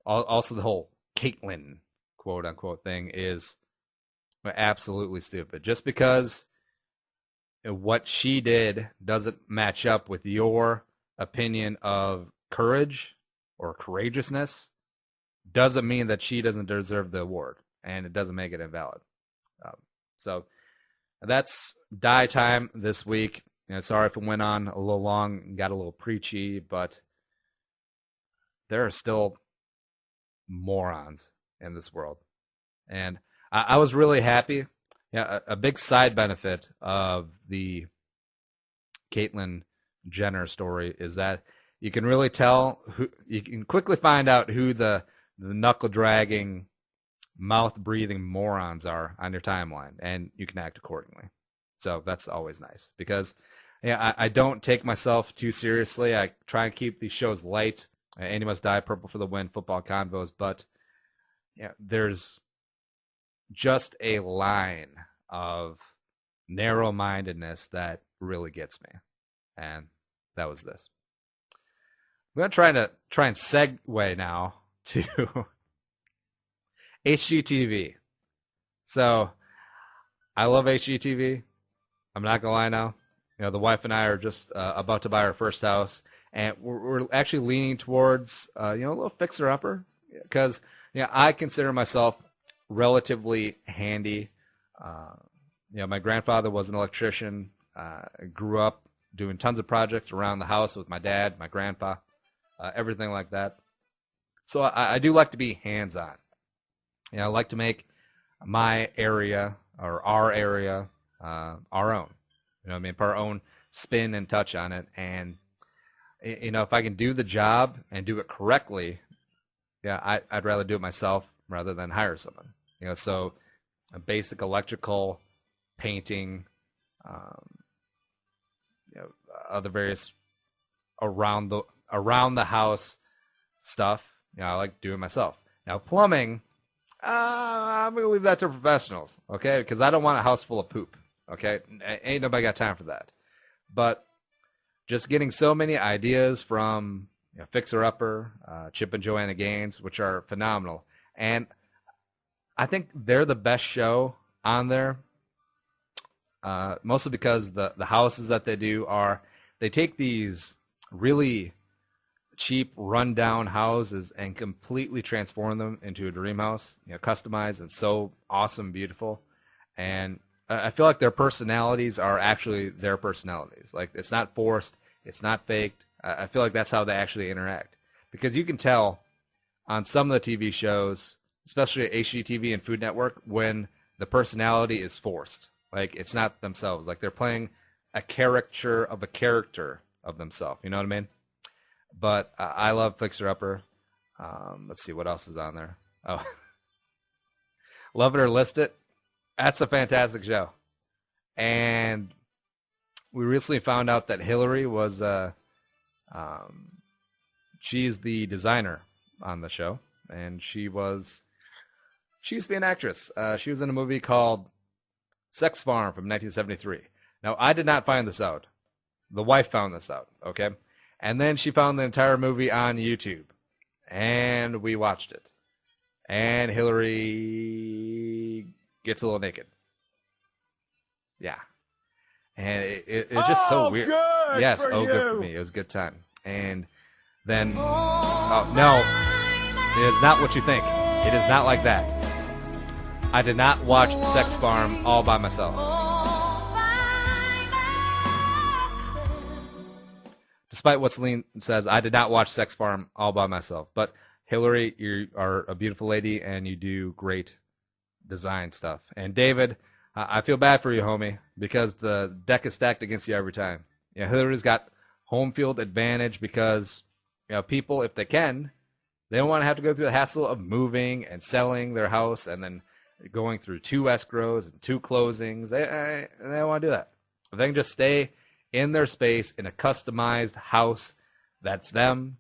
Speaker 7: Also, the whole Caitlyn, quote-unquote, thing is absolutely stupid. Just because what she did doesn't match up with your opinion of courage or courageousness doesn't mean that she doesn't deserve the award, and it doesn't make it invalid. So that's die time this week. Sorry if it went on a little long, got a little preachy, but there are still morons in this world. And I was really happy. A big side benefit of the Caitlyn Jenner story is that you can really tell you can quickly find out who the knuckle-dragging, mouth-breathing morons are on your timeline, and you can act accordingly. So that's always nice because I don't take myself too seriously. I try and keep these shows light. Andy Must Die, Purple for the Win, Football Convos, but there's just a line of narrow-mindedness that really gets me, and that was this. I'm going to try and segue now to HGTV. So I love HGTV. I'm not going to lie now. The wife and I are just about to buy our first house, and we're actually leaning towards a little fixer-upper because I consider myself relatively handy. My grandfather was an electrician. I grew up doing tons of projects around the house with my dad, my grandpa, everything like that. So I do like to be hands-on. I like to make my area or our area our own. Put our own spin and touch on it. And if I can do the job and do it correctly, I'd rather do it myself rather than hire someone. So a basic electrical, painting, other various around the house stuff. I like doing myself. Now plumbing, I'm gonna leave that to professionals, okay? Because I don't want a house full of poop, okay? Ain't nobody got time for that. But just getting so many ideas from Fixer Upper, Chip and Joanna Gaines, which are phenomenal, and I think they're the best show on there. Mostly because the houses that they do they take these really cheap, rundown houses and completely transform them into a dream house, customized and so awesome, beautiful. And I feel like their personalities are actually their personalities. Like, it's not forced, it's not faked. I feel like that's how they actually interact. Because you can tell on some of the TV shows, especially at HGTV and Food Network, when the personality is forced. Like, it's not themselves. Like, they're playing a caricature of a character of themselves. You know what I mean? But I love Fixer Upper. Let's see what else is on there. Oh, Love It or List It. That's a fantastic show. And we recently found out that Hillary was she's the designer on the show, and she used to be an actress. She was in a movie called Sex Farm from 1973. Now, I did not find this out. The wife found this out, okay? And then she found the entire movie on YouTube, and we watched it. And Hillary gets a little naked. Yeah. And it was just so weird.
Speaker 3: Good
Speaker 7: yes,
Speaker 3: for
Speaker 7: good
Speaker 3: you.
Speaker 7: for me. It was a good time. And then, oh, no. It is not what you think. It is not like that. I did not watch Sex Farm all by myself. Despite what Celine says, I did not watch Sex Farm all by myself. But Hillary, you are a beautiful lady, and you do great design stuff. And David, I feel bad for you, homie, because the deck is stacked against you every time. Yeah, Hillary's got home field advantage because people, if they can, they don't want to have to go through the hassle of moving and selling their house and then going through 2 escrows and 2 closings. They don't want to do that. If they can just stay in their space in a customized house that's them,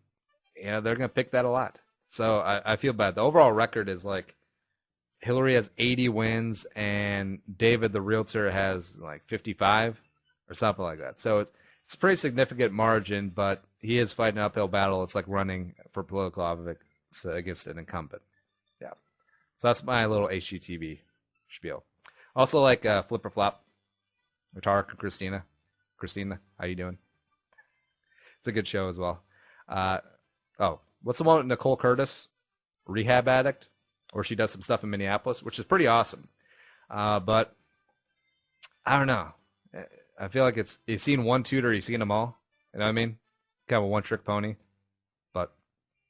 Speaker 7: they're going to pick that a lot. So I feel bad. The overall record is like Hillary has 80 wins and David, the realtor, has like 55 or something like that. So it's a pretty significant margin, but he is fighting an uphill battle. It's like running for political office against an incumbent. Yeah. So that's my little HGTV spiel. Also like Flipper Flop, Tarek and Christina. Christina, how you doing? It's a good show as well. What's the one with Nicole Curtis? Rehab addict? Or she does some stuff in Minneapolis, which is pretty awesome. But I don't know. I feel like you've seen one tutor, you've seen them all. You know what I mean? Kind of a one-trick pony. But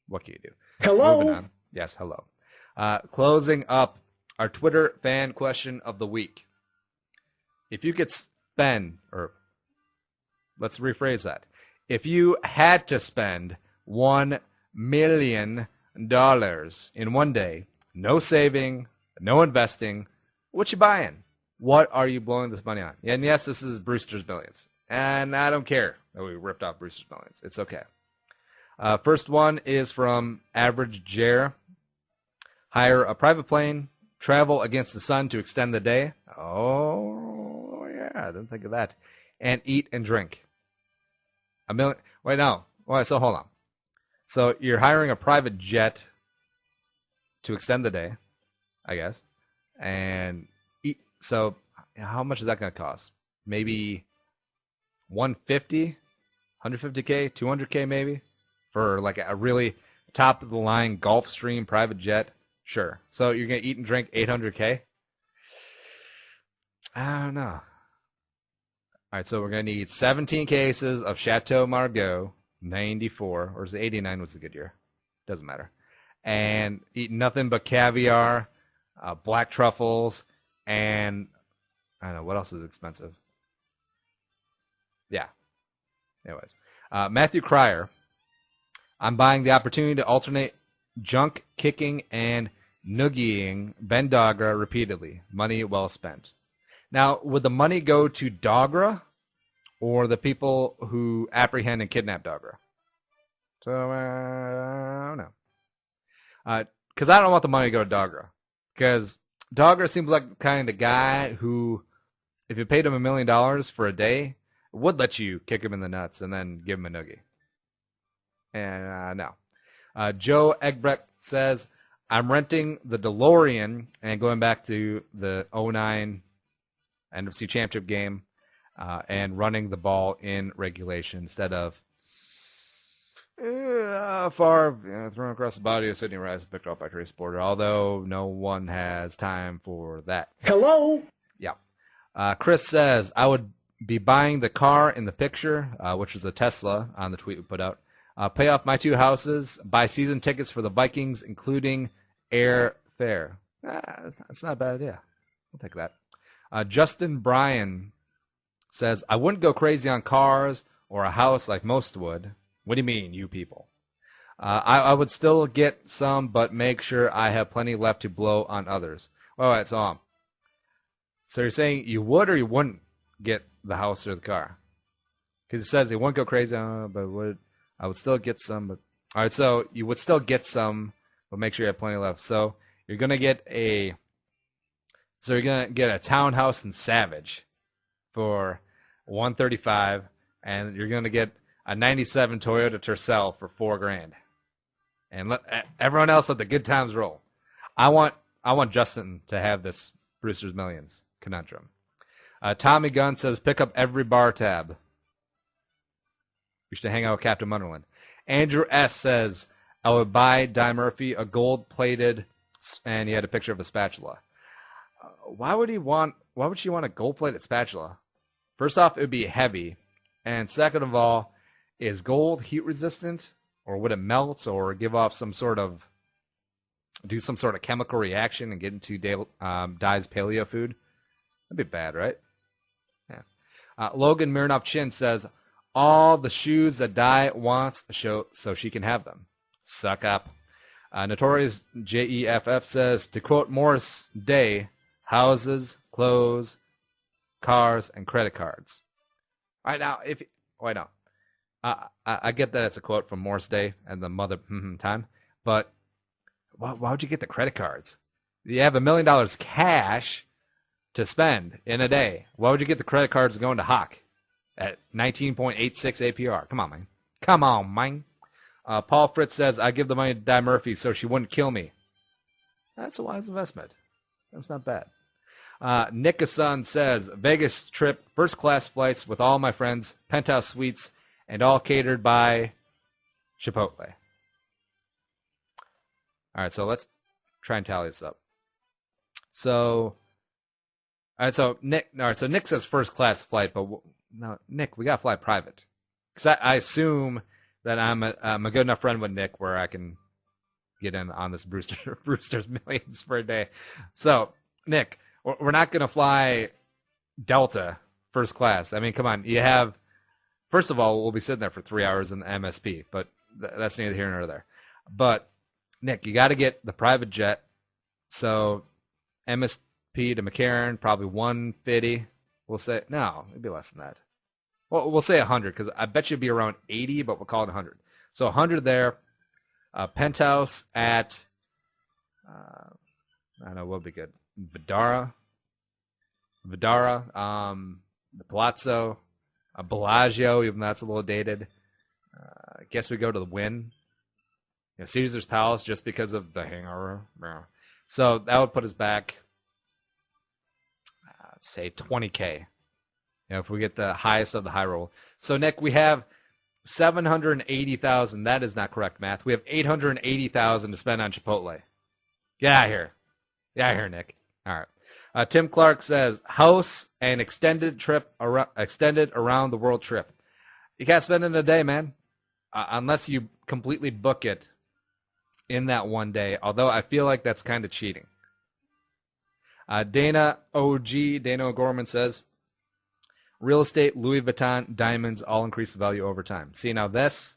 Speaker 7: what can you do?
Speaker 2: Hello?
Speaker 7: Moving on. Yes, hello. Closing up our Twitter fan question of the week. If you could spend, or let's rephrase that. If you had to spend $1 million in one day, no saving, no investing, what you buying? What are you blowing this money on? And yes, this is Brewster's Millions. And I don't care that we ripped off Brewster's Millions. It's okay. First one is from Average Jer. Hire a private plane, travel against the sun to extend the day. Oh, yeah, I didn't think of that. And eat and drink. $1 million. Wait, no. Wait, so hold on. So you're hiring a private jet to extend the day, I guess. And eat. So how much is that going to cost? Maybe $150K, $200K maybe, for like a really top of the line Gulfstream private jet. Sure. So you're going to eat and drink $800K? I don't know. All right, so we're going to need 17 cases of Chateau Margaux, 94, or is it 89 was a good year? Doesn't matter. And eat nothing but caviar, black truffles, and I don't know, what else is expensive? Yeah. Anyways. Matthew Cryer. I'm buying the opportunity to alternate junk kicking and noogieing Ben Dogra repeatedly. Money well spent. Now, would the money go to Dogra or the people who apprehend and kidnap Dogra? So, I don't know. Because I don't want the money to go to Dogra. Because Dogra seems like the kind of guy who, if you paid him $1 million for a day, would let you kick him in the nuts and then give him a noogie. And no. Joe Egbrecht says, I'm renting the DeLorean and going back to the 09 NFC Championship game and running the ball in regulation instead of Favre thrown across the body of Sidney Rice and picked up by Trace Porter, although no one has time for that.
Speaker 2: Hello?
Speaker 7: Yeah. Chris says, I would be buying the car in the picture, which is the Tesla on the tweet we put out. Pay off my 2 houses, buy season tickets for the Vikings, including air fare. That's not a bad idea. I'll take that. Justin Bryan says, I wouldn't go crazy on cars or a house like most would. What do you mean, you people? I would still get some, but make sure I have plenty left to blow on others. All right, so you're saying you would or you wouldn't get the house or the car? Because it says he wouldn't go crazy, but I would still get some. But all right, so you would still get some, but make sure you have plenty left. So you're gonna get a townhouse in Savage for $135, and you're gonna get a '97 Toyota Tercel for $4,000, and let everyone else let the good times roll. I want Justin to have this Brewster's Millions conundrum. Tommy Gunn says, pick up every bar tab. You should hang out with Captain Munderland. Andrew S. says, I would buy Di Murphy a gold-plated, and he had a picture of a spatula. Why would she want a gold-plated spatula? First off, it would be heavy. And second of all, is gold heat-resistant? Or would it melt or give off some sort of chemical reaction and get into Di's paleo food? That'd be bad, right? Yeah. Logan Mironov Chin says, all the shoes that Di wants so she can have them. Suck up. Notorious JEFF says, to quote Morris Day, houses, clothes, cars, and credit cards. All right, now, I get that it's a quote from Morris Day and the mother time, but why would you get the credit cards? You have $1 million cash to spend in a day. Why would you get the credit cards going to Hawk at 19.86 APR? Come on, man. Paul Fritz says, I give the money to Di Murphy so she wouldn't kill me. That's a wise investment. That's not bad. Nickason says, Vegas trip, first-class flights with all my friends, penthouse suites, and all catered by Chipotle. All right, so let's try and tally this up. So Nick says first-class flight, but no, Nick, we got to fly private. Because I assume that I'm a good enough friend with Nick where I can get in on this Brewster's Millions for a day. So, Nick, we're not going to fly Delta first class. I mean, come on. First of all, we'll be sitting there for 3 hours in the MSP, but that's neither here nor there. But, Nick, you got to get the private jet. So, MSP to McCarran, probably 150. We'll say, no, it'd be less than that. Well, we'll say 100 because I bet you it'd be around 80, but we'll call it 100. So 100 there. Penthouse at, I don't know, what would be good? Vidara, the Palazzo, Bellagio, even though that's a little dated. I guess we go to the Wynn. Caesar's Palace just because of the hangover. So that would put us back, let's say 20K. If we get the highest of the high roll. So, Nick, we have $780,000. That is not correct math. We have $880,000 to spend on Chipotle. Get out of here. Get out of here, Nick. All right. Tim Clark says, house and extended around the world trip. You can't spend it in a day, man, unless you completely book it in that one day, although I feel like that's kind of cheating. Dana O'Gorman says, real estate, Louis Vuitton, diamonds, all increase the value over time. See, now that's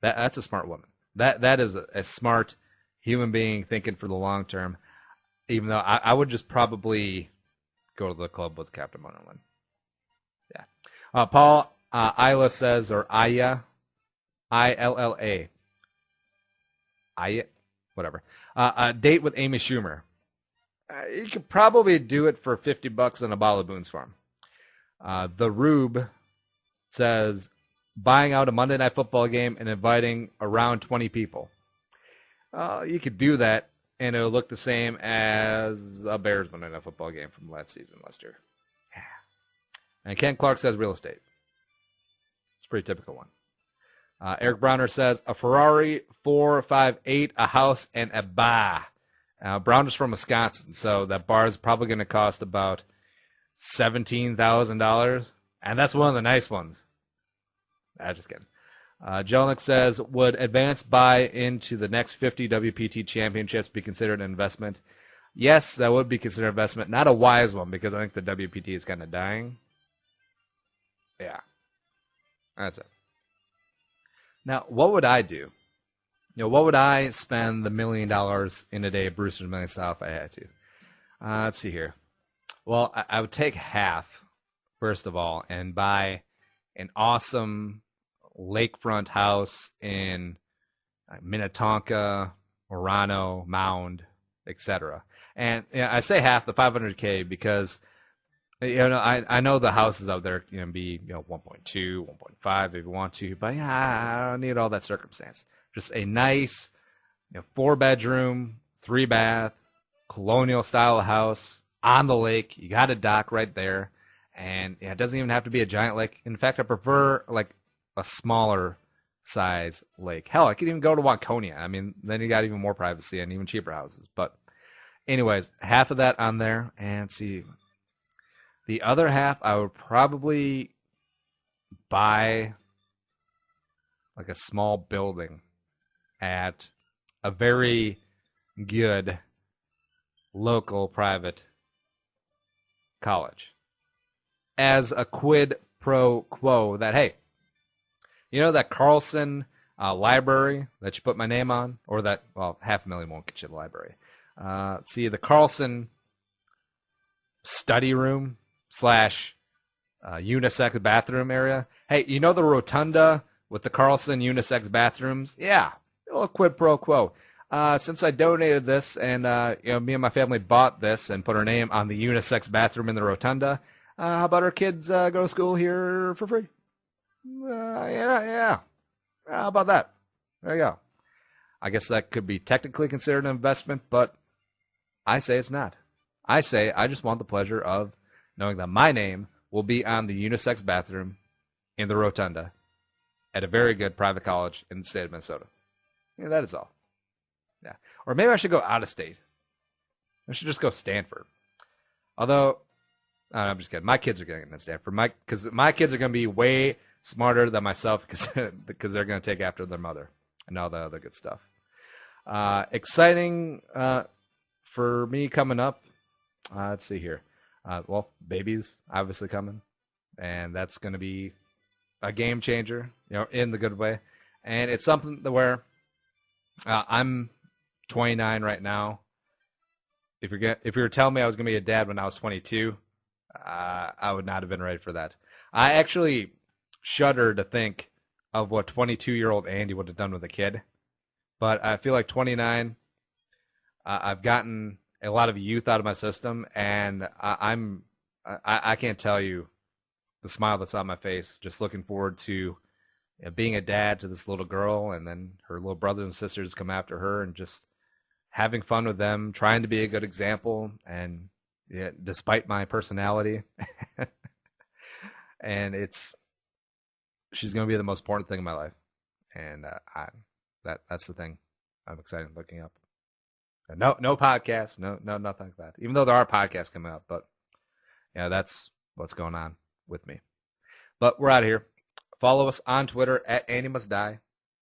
Speaker 7: a smart woman. That is a smart human being thinking for the long term, even though I would just probably go to the club with Captain Monoland. Yeah. Paul Isla says, or Aya, ILLA. Aya, whatever. A date with Amy Schumer. You could probably do it for $50 on a bottle of Boone's Farm. The Rube says, buying out a Monday Night Football game and inviting around 20 people. You could do that, and it'll look the same as a Bears Monday Night Football game from last year. Yeah. And Ken Clark says real estate. It's a pretty typical one. Eric Browner says, a Ferrari 458, a house, and a bar. Browner's from Wisconsin, so that bar is probably going to cost about $17,000, and that's one of the nice ones. Just kidding. Jelinek says, would advance buy into the next 50 WPT championships be considered an investment? Yes, that would be considered an investment. Not a wise one, because I think the WPT is kind of dying. Yeah. That's it. Now, what would I do? What would I spend the $1 million in a day of Brewster's Million style if I had to? Let's see here. Well, I would take half, first of all, and buy an awesome lakefront house in Minnetonka, Orano, Mound, etc. And I say half, the $500K, because I know the houses out there can be 1.2, 1.5 if you want to, but I don't need all that circumstance. Just a nice 4-bedroom, 3-bath, colonial style house on the lake. You got a dock right there, and it doesn't even have to be a giant lake. In fact, I prefer like a smaller size lake. Hell, I could even go to Waconia. I mean, then you got even more privacy and even cheaper houses. But anyways, half of that on there. And see, the other half, I would probably buy like a small building at a very good local private college as a quid pro quo that, hey, you know that Carlson library that you put my name on, or that, well, $500,000 won't get you the library. See, the Carlson study room / unisex bathroom area. Hey, you know the rotunda with the Carlson unisex bathrooms? Yeah, a little quid pro quo. Since I donated this and me and my family bought this and put our name on the unisex bathroom in the rotunda, how about our kids go to school here for free? Yeah. How about that? There you go. I guess that could be technically considered an investment, but I say it's not. I say I just want the pleasure of knowing that my name will be on the unisex bathroom in the rotunda at a very good private college in the state of Minnesota. Yeah, that is all. Yeah. Or maybe I should go out of state. I should just go Stanford. Although, I'm just kidding. My kids are going to Stanford. Because my kids are going to be way smarter than myself because they're going to take after their mother and all the other good stuff. Exciting for me coming up. Let's see here. Well, babies obviously coming. And that's going to be a game changer, in the good way. And it's something where I'm 29 right now. If you were telling me I was going to be a dad when I was 22, I would not have been ready for that. I actually shudder to think of what 22-year-old Andy would have done with a kid. But I feel like 29, I've gotten a lot of youth out of my system, and I can't tell you the smile that's on my face just looking forward to being a dad to this little girl, and then her little brothers and sisters come after her, and just having fun with them, trying to be a good example, and despite my personality, and she's going to be the most important thing in my life, and that's the thing I'm excited looking up. No podcasts, no nothing like that. Even though there are podcasts coming up, but that's what's going on with me. But we're out of here. Follow us on Twitter at Andy Must Die.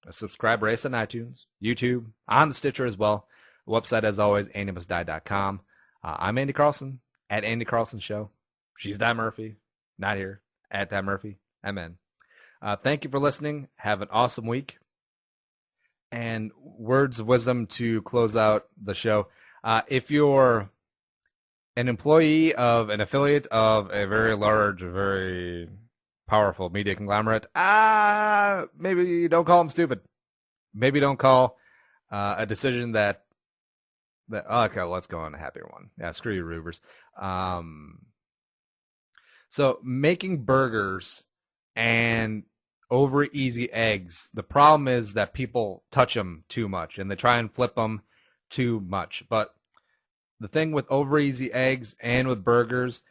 Speaker 7: Subscribe, race on iTunes, YouTube, on the Stitcher as well. The website, as always, andymustdie.com. I'm Andy Carlson at Andy Carlson Show. She's Di Murphy, not here, at Di Murphy. I'm in. Thank you for listening. Have an awesome week. And words of wisdom to close out the show. If you're an employee of an affiliate of a very large, very powerful media conglomerate, maybe don't call them stupid. Maybe don't call a decision that okay, let's go on a happier one. Yeah, screw you, Rubers. So making burgers and over easy eggs, the problem is that people touch them too much and they try and flip them too much. But the thing with over easy eggs and with burgers,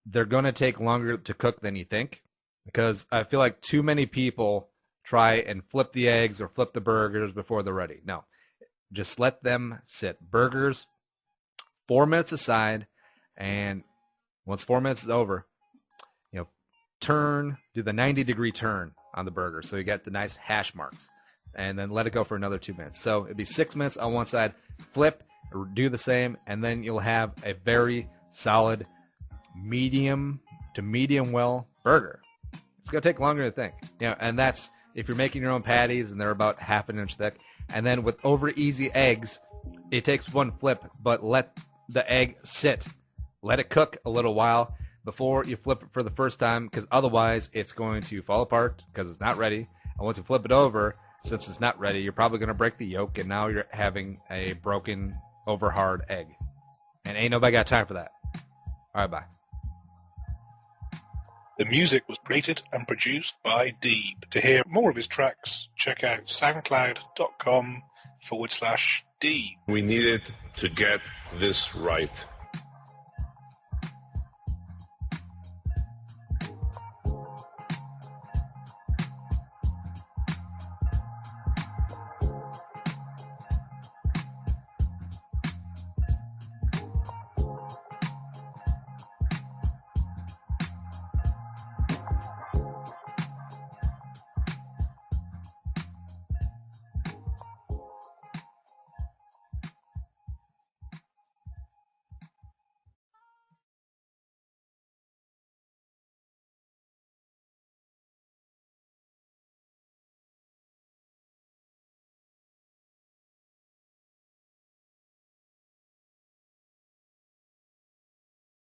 Speaker 7: they're going to take longer to cook than you think, because I feel like too many people try and flip the eggs or flip the burgers before they're ready. No, just let them sit. Burgers, 4 minutes aside, and once 4 minutes is over, do the 90-degree turn on the burger so you get the nice hash marks, and then let it go for another 2 minutes. So it'd be 6 minutes on one side, flip, do the same, and then you'll have a very solid medium to medium well burger. It's going to take longer to think. And that's if you're making your own patties and they're about half an inch thick. And then with over easy eggs, it takes one flip, but let the egg sit. Let it cook a little while before you flip it for the first time, because otherwise it's going to fall apart because it's not ready. And once you flip it over, since it's not ready, you're probably going to break the yolk, and now you're having a broken, over hard egg. And ain't nobody got time for that. All right, bye.
Speaker 9: The music was created and produced by Deeb. To hear more of his tracks, check out soundcloud.com/Deeb.
Speaker 10: We needed to get this right.